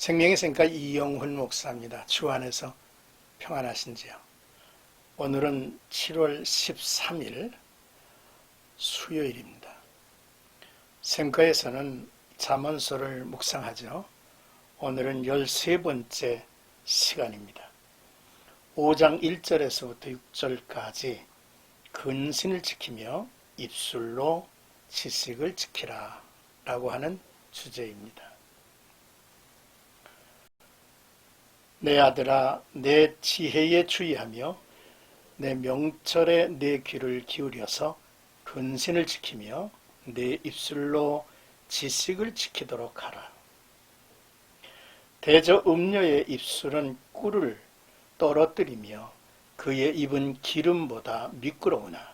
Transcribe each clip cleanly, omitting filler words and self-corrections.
생명의 샘가 이영훈 목사입니다. 주 안에서 평안하신지요? 오늘은 7월 13일 수요일입니다. 샘가에서는 잠언서를 묵상하죠. 오늘은 13번째 시간입니다. 5장 1절에서부터 6절까지 근신을 지키며 입술로 지식을 지키라 라고 하는 주제입니다. 내 아들아, 내 지혜에 주의하며 내 명철에 내 귀를 기울여서 근신을 지키며 내 입술로 지식을 지키도록 하라. 대저 음녀의 입술은 꿀을 떨어뜨리며 그의 입은 기름보다 미끄러우나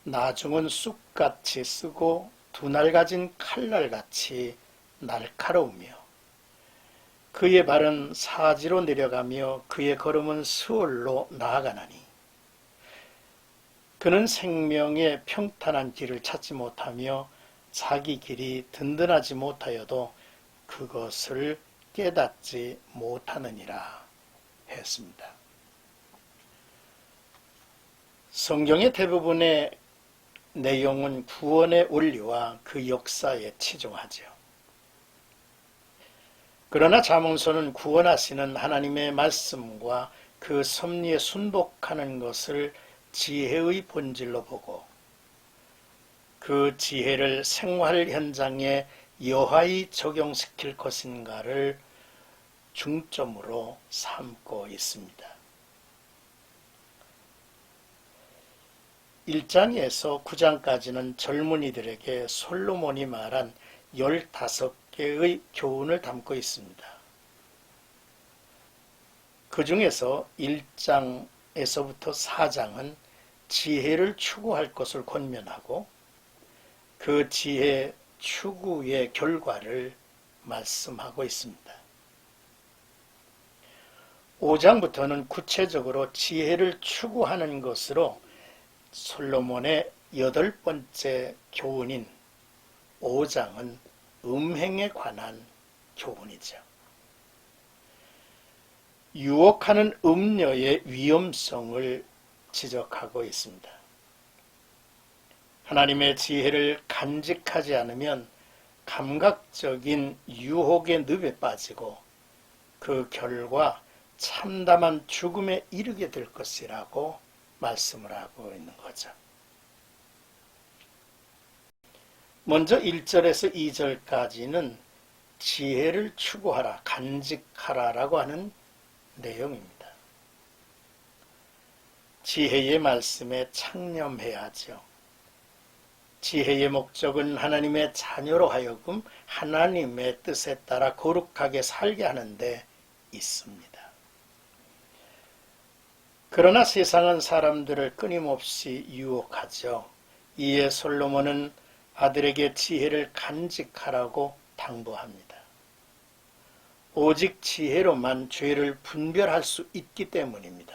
나중은 쑥같이 쓰고 두날 가진 칼날같이 날카로우며 그의 발은 사지로 내려가며 그의 걸음은 스월로 나아가나니 그는 생명의 평탄한 길을 찾지 못하며 자기 길이 든든하지 못하여도 그것을 깨닫지 못하느니라 했습니다. 성경의 대부분의 내용은 구원의 원리와 그 역사에 치중하죠. 그러나 잠언서는 구원하시는 하나님의 말씀과 그 섭리에 순복하는 것을 지혜의 본질로 보고 그 지혜를 생활 현장에 여하히 적용시킬 것인가를 중점으로 삼고 있습니다. 1장에서 9장까지는 젊은이들에게 솔로몬이 말한 15개의 교훈을 담고 있습니다. 그 중에서 1장에서부터 4장은 지혜를 추구할 것을 권면하고 그 지혜 추구의 결과를 말씀하고 있습니다. 5장부터는 구체적으로 지혜를 추구하는 것으로 솔로몬의 8번째 교훈인 5장은 음행에 관한 교훈이죠. 유혹하는 음녀의 위험성을 지적하고 있습니다. 하나님의 지혜를 간직하지 않으면 감각적인 유혹의 늪에 빠지고 그 결과 참담한 죽음에 이르게 될 것이라고 말씀을 하고 있는 거죠. 먼저 1절에서 2절까지는 지혜를 추구하라, 간직하라 라고 하는 내용입니다. 지혜의 말씀에 창념해야죠. 지혜의 목적은 하나님의 자녀로 하여금 하나님의 뜻에 따라 거룩하게 살게 하는 데 있습니다. 그러나 세상은 사람들을 끊임없이 유혹하죠. 이에 솔로몬은 아들에게 지혜를 간직하라고 당부합니다. 오직 지혜로만 죄를 분별할 수 있기 때문입니다.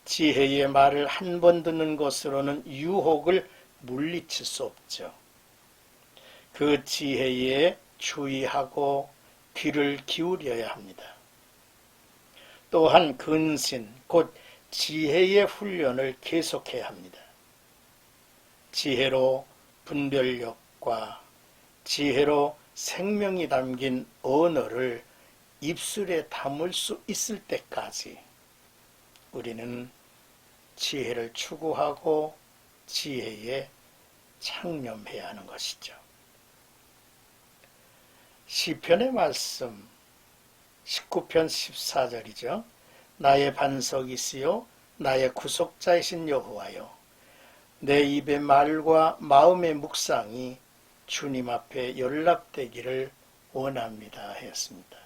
지혜의 말을 한 번 듣는 것으로는 유혹을 물리칠 수 없죠. 그 지혜에 주의하고 귀를 기울여야 합니다. 또한 근신, 곧 지혜의 훈련을 계속해야 합니다. 지혜로 분별력과 지혜로 생명이 담긴 언어를 입술에 담을 수 있을 때까지 우리는 지혜를 추구하고 지혜에 창념해야 하는 것이죠. 시편의 말씀 19편 14절이죠. 나의 반석이시요 나의 구속자이신 여호와여, 내 입의 말과 마음의 묵상이 주님 앞에 연락되기를 원합니다 했습니다.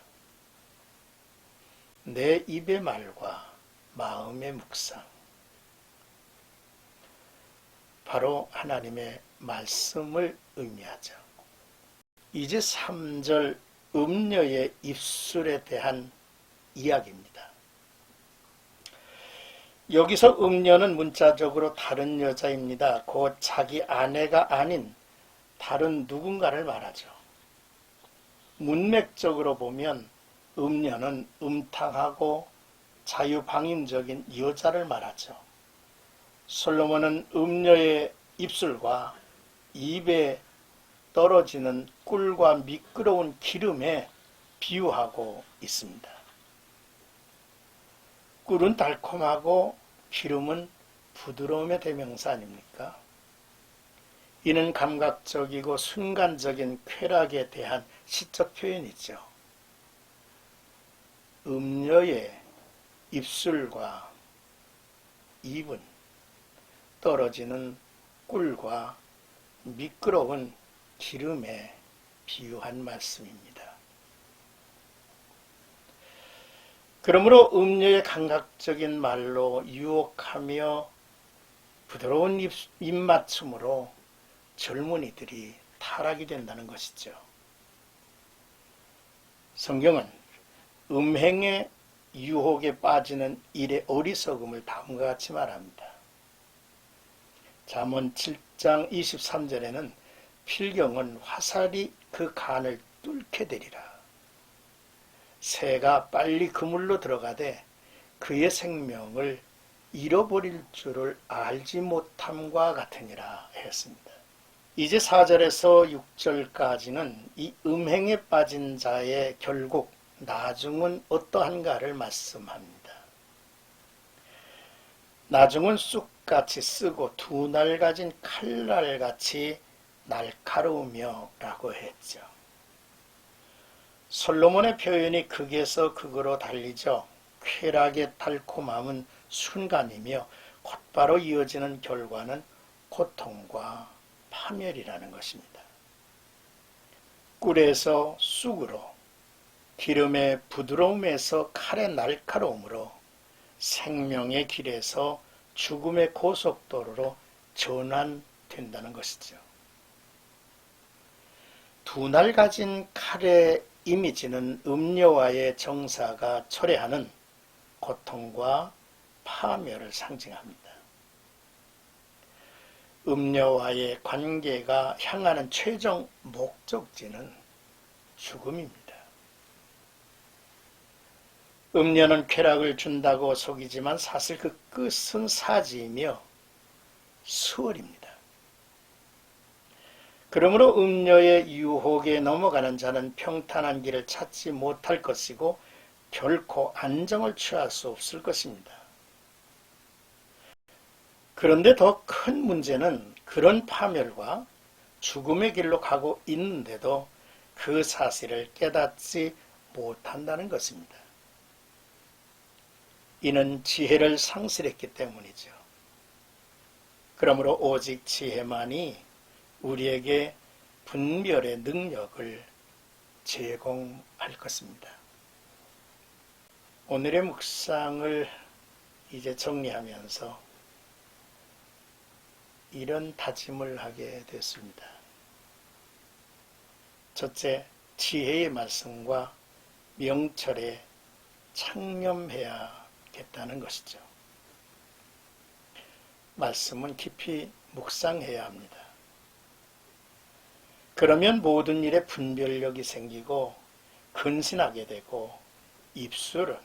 내 입의 말과 마음의 묵상, 바로 하나님의 말씀을 의미하죠. 이제 3절 음녀의 입술에 대한 이야기입니다. 여기서 음녀는 문자적으로 다른 여자입니다. 곧 자기 아내가 아닌 다른 누군가를 말하죠. 문맥적으로 보면 음녀는 음탕하고 자유방임적인 여자를 말하죠. 솔로몬은 음녀의 입술과 입에 떨어지는 꿀과 미끄러운 기름에 비유하고 있습니다. 꿀은 달콤하고 기름은 부드러움의 대명사 아닙니까? 이는 감각적이고 순간적인 쾌락에 대한 시적 표현이죠. 음녀의 입술과 입은 떨어지는 꿀과 미끄러운 기름에 비유한 말씀입니다. 그러므로 음녀의 감각적인 말로 유혹하며 부드러운 입맞춤으로 젊은이들이 타락이 된다는 것이죠. 성경은 음행의 유혹에 빠지는 일의 어리석음을 다음과 같이 말합니다. 잠언 7장 23절에는 필경은 화살이 그 간을 뚫게 되리라. 새가 빨리 그물로 들어가되 그의 생명을 잃어버릴 줄을 알지 못함과 같으니라 했습니다. 이제 4절에서 6절까지는 이 음행에 빠진 자의 결국 나중은 어떠한가를 말씀합니다. 나중은 쑥같이 쓰고 두 날 가진 칼날같이 날카로우며 라고 했죠. 솔로몬의 표현이 극에서 극으로 달리죠. 쾌락의 달콤함은 순간이며 곧바로 이어지는 결과는 고통과 파멸이라는 것입니다. 꿀에서 쑥으로, 기름의 부드러움에서 칼의 날카로움으로, 생명의 길에서 죽음의 고속도로로 전환된다는 것이죠. 두 날 가진 칼의 이미지는 음녀와의 정사가 초래하는 고통과 파멸을 상징합니다. 음녀와의 관계가 향하는 최종 목적지는 죽음입니다. 음녀는 쾌락을 준다고 속이지만 사실 그 끝은 사지이며 수월입니다. 그러므로 음녀의 유혹에 넘어가는 자는 평탄한 길을 찾지 못할 것이고 결코 안정을 취할 수 없을 것입니다. 그런데 더 큰 문제는 그런 파멸과 죽음의 길로 가고 있는데도 그 사실을 깨닫지 못한다는 것입니다. 이는 지혜를 상실했기 때문이죠. 그러므로 오직 지혜만이 우리에게 분별의 능력을 제공할 것입니다. 오늘의 묵상을 이제 정리하면서 이런 다짐을 하게 됐습니다. 첫째, 지혜의 말씀과 명철에 창념해야겠다는 것이죠. 말씀은 깊이 묵상해야 합니다. 그러면 모든 일에 분별력이 생기고 근신하게 되고 입술은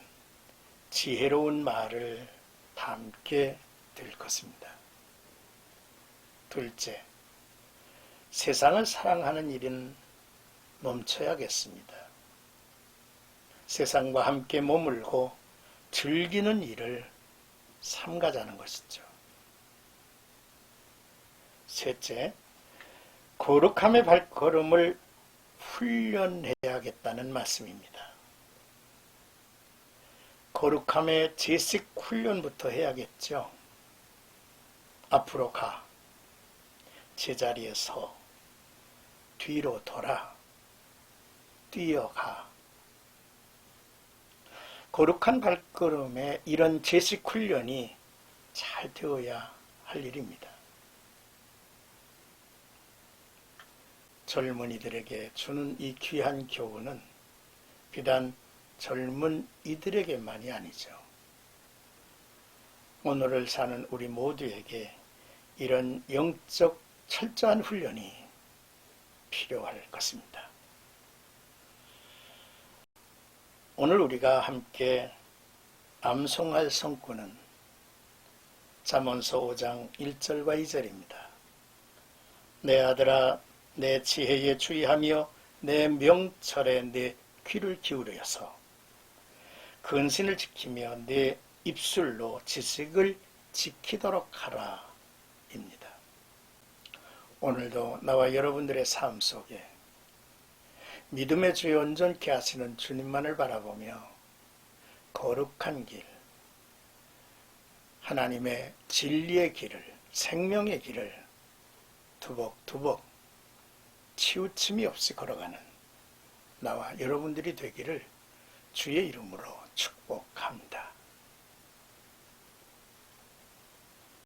지혜로운 말을 담게 될 것입니다. 둘째, 세상을 사랑하는 일은 멈춰야겠습니다. 세상과 함께 머물고 즐기는 일을 삼가자는 것이죠. 셋째, 거룩함의 발걸음을 훈련해야겠다는 말씀입니다. 거룩함의 제식 훈련부터 해야겠죠. 앞으로 가, 제자리에 서, 뒤로 돌아, 뛰어가. 거룩한 발걸음에 이런 제식 훈련이 잘 되어야 할 일입니다. 젊은이들에게 주는 이 귀한 교훈은 비단 젊은 이들에게만이 아니죠. 오늘을 사는 우리 모두에게 이런 영적 철저한 훈련이 필요할 것입니다. 오늘 우리가 함께 암송할 성구는 잠언서 5장 1절과 2절입니다. 내 아들아, 내 지혜에 주의하며 내 명철에 내 귀를 기울여서 근신을 지키며 내 입술로 지식을 지키도록 하라 입니다. 오늘도 나와 여러분들의 삶 속에 믿음의 주에 온전케 하시는 주님만을 바라보며 거룩한 길, 하나님의 진리의 길을, 생명의 길을 두벅두벅 치우침이 없이 걸어가는 나와 여러분들이 되기를 주의 이름으로 축복합니다.